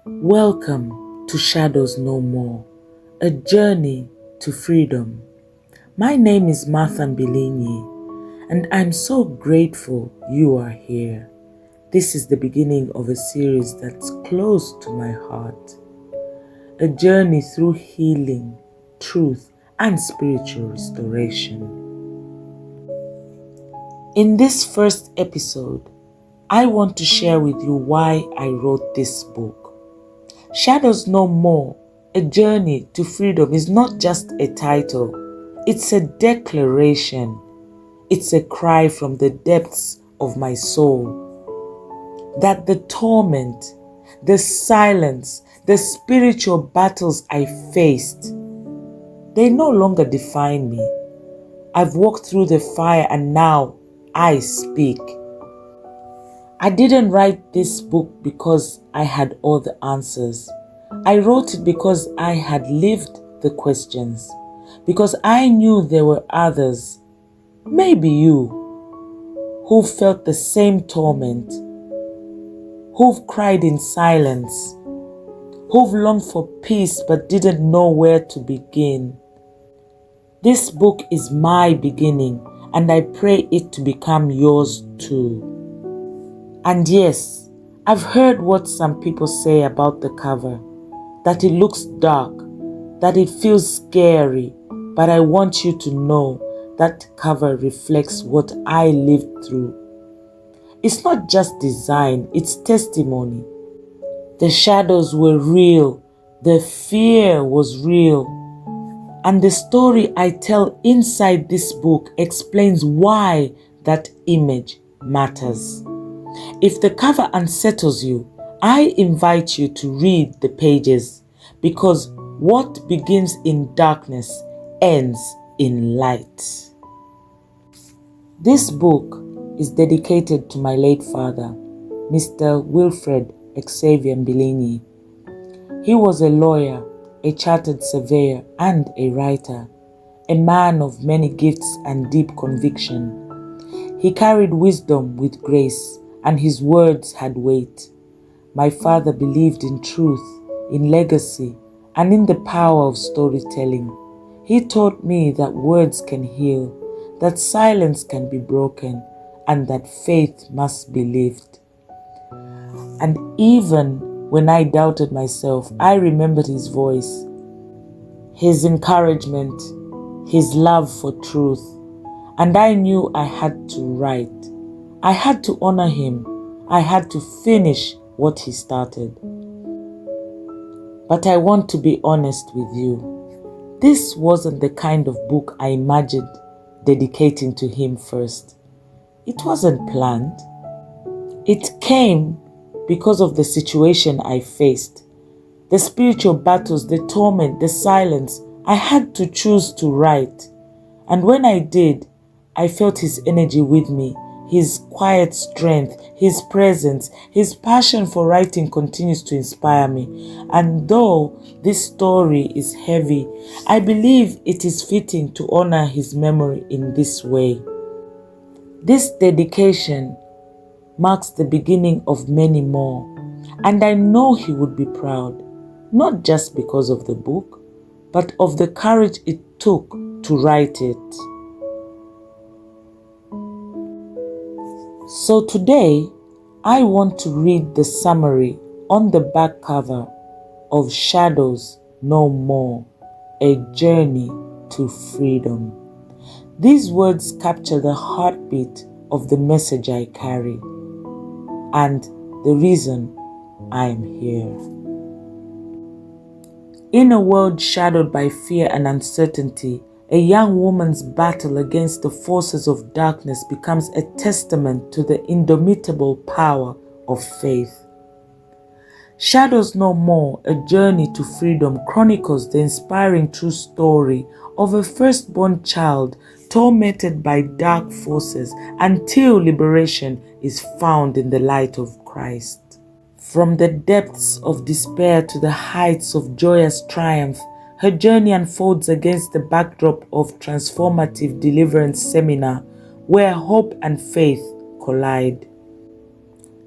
Welcome to Shadows No More, a journey to freedom. My name is Martha Mbilinyi, and I'm so grateful you are here. This is the beginning of a series that's close to my heart, a journey through healing, truth, and spiritual restoration. In this first episode, I want to share with you why I wrote this book. Shadows No More, A Journey to Freedom is not just a title. It's a declaration. It's a cry from the depths of my soul that the torment, the silence, the spiritual battles I faced, they no longer define me. I've walked through the fire and now I speak. I didn't write this book because I had all the answers. I wrote it because I had lived the questions, because I knew there were others, maybe you, who felt the same torment, who've cried in silence, who've longed for peace but didn't know where to begin. This book is my beginning, and I pray it to become yours too. And yes, I've heard what some people say about the cover, that it looks dark, that it feels scary, but I want you to know that cover reflects what I lived through. It's not just design, it's testimony. The shadows were real, the fear was real, and the story I tell inside this book explains why that image matters. If the cover unsettles you, I invite you to read the pages, because what begins in darkness ends in light. This book is dedicated to my late father, Mr. Wilfred Xavier Mbilinyi. He was a lawyer, a chartered surveyor, and a writer, a man of many gifts and deep conviction. He carried wisdom with grace, and his words had weight. My father believed in truth, in legacy, and in the power of storytelling. He taught me that words can heal, that silence can be broken, and that faith must be lived. And even when I doubted myself, I remembered his voice, his encouragement, his love for truth, and I knew I had to write. I had to honor him. I had to finish what he started. But I want to be honest with you. This wasn't the kind of book I imagined dedicating to him first. It wasn't planned. It came because of the situation I faced. The spiritual battles, the torment, the silence. I had to choose to write. And when I did, I felt his energy with me. His quiet strength, his presence, his passion for writing continues to inspire me. And though this story is heavy, I believe it is fitting to honor his memory in this way. This dedication marks the beginning of many more, and I know he would be proud, not just because of the book, but of the courage it took to write it. So today, I want to read the summary on the back cover of Shadows No More, A Journey to Freedom. These words capture the heartbeat of the message I carry and the reason I am here. In a world shadowed by fear and uncertainty, a young woman's battle against the forces of darkness becomes a testament to the indomitable power of faith. Shadows No More, A Journey to Freedom chronicles the inspiring true story of a firstborn child tormented by dark forces until liberation is found in the light of Christ. From the depths of despair to the heights of joyous triumph, her journey unfolds against the backdrop of transformative deliverance seminar where hope and faith collide.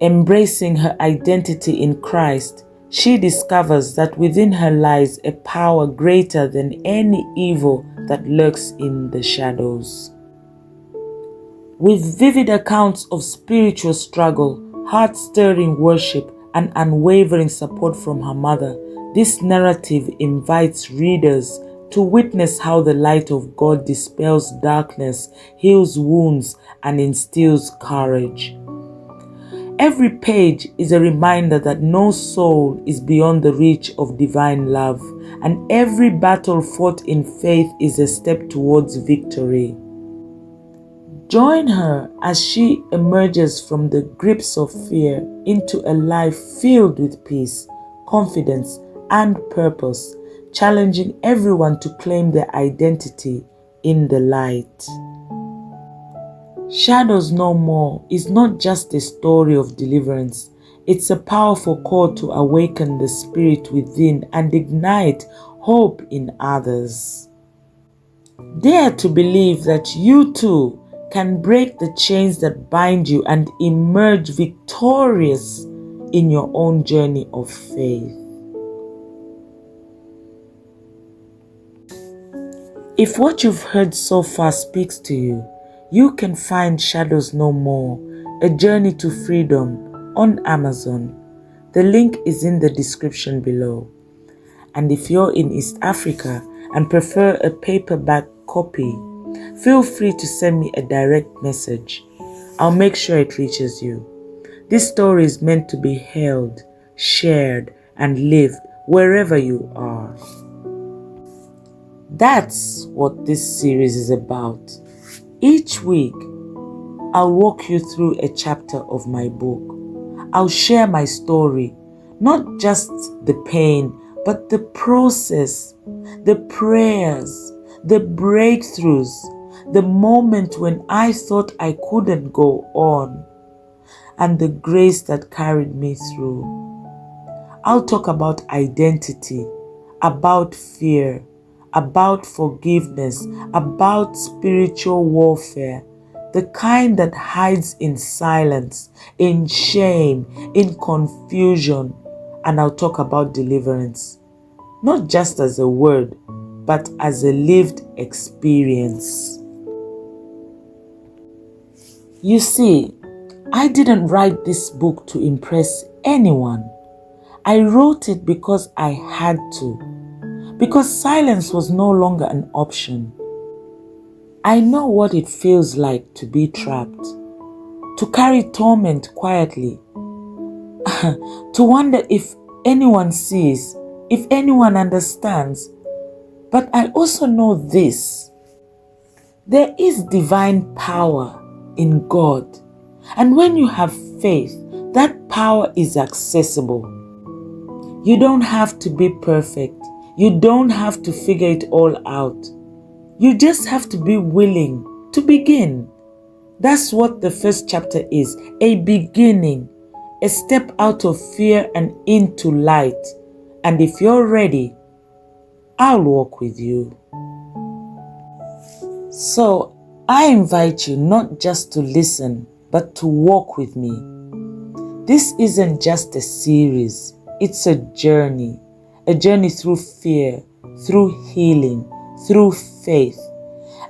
Embracing her identity in Christ, she discovers that within her lies a power greater than any evil that lurks in the shadows. With vivid accounts of spiritual struggle, heart-stirring worship, and unwavering support from her mother, this narrative invites readers to witness how the light of God dispels darkness, heals wounds, and instills courage. Every page is a reminder that no soul is beyond the reach of divine love, and every battle fought in faith is a step towards victory. Join her as she emerges from the grips of fear into a life filled with peace, confidence, and purpose, challenging everyone to claim their identity in the light. Shadows No More is not just a story of deliverance. It's a powerful call to awaken the spirit within and ignite hope in others. Dare to believe that you too can break the chains that bind you and emerge victorious in your own journey of faith. If what you've heard so far speaks to you, you can find Shadows No More, A Journey to Freedom on Amazon. The link is in the description below. And if you're in East Africa and prefer a paperback copy, feel free to send me a direct message. I'll make sure it reaches you. This story is meant to be held, shared, and lived wherever you are. That's what this series is about. Each week, I'll walk you through a chapter of my book. I'll share my story, not just the pain, but the process, the prayers, the breakthroughs, the moment when I thought I couldn't go on, and the grace that carried me through. I'll talk about identity, about fear, about forgiveness, about spiritual warfare, the kind that hides in silence, in shame, in confusion, and I'll talk about deliverance, not just as a word, but as a lived experience. You see, I didn't write this book to impress anyone. I wrote it because I had to, because silence was no longer an option. I know what it feels like to be trapped, to carry torment quietly, to wonder if anyone sees, if anyone understands. But I also know this: there is divine power in God. And when you have faith, that power is accessible. You don't have to be perfect. You don't have to figure it all out. You just have to be willing to begin. That's what the first chapter is, a beginning, a step out of fear and into light. And if you're ready, I'll walk with you. So I invite you not just to listen, but to walk with me. This isn't just a series, it's a journey through fear, through healing, through faith.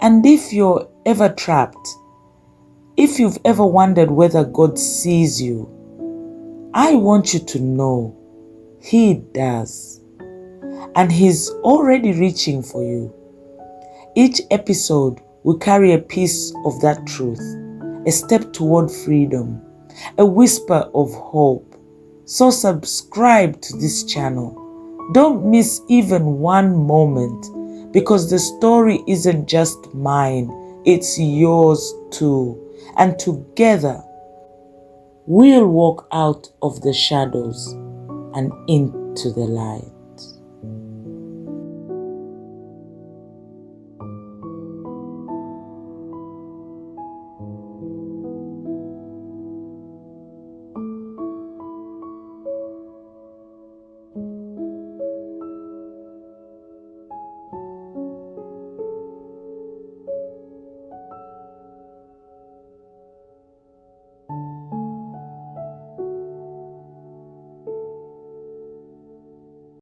And if you're ever trapped, if you've ever wondered whether God sees you, I want you to know He does. And He's already reaching for you. Each episode will carry a piece of that truth, a step toward freedom, a whisper of hope. So subscribe to this channel. Don't miss even one moment, because the story isn't just mine, it's yours too. And together, we'll walk out of the shadows and into the light.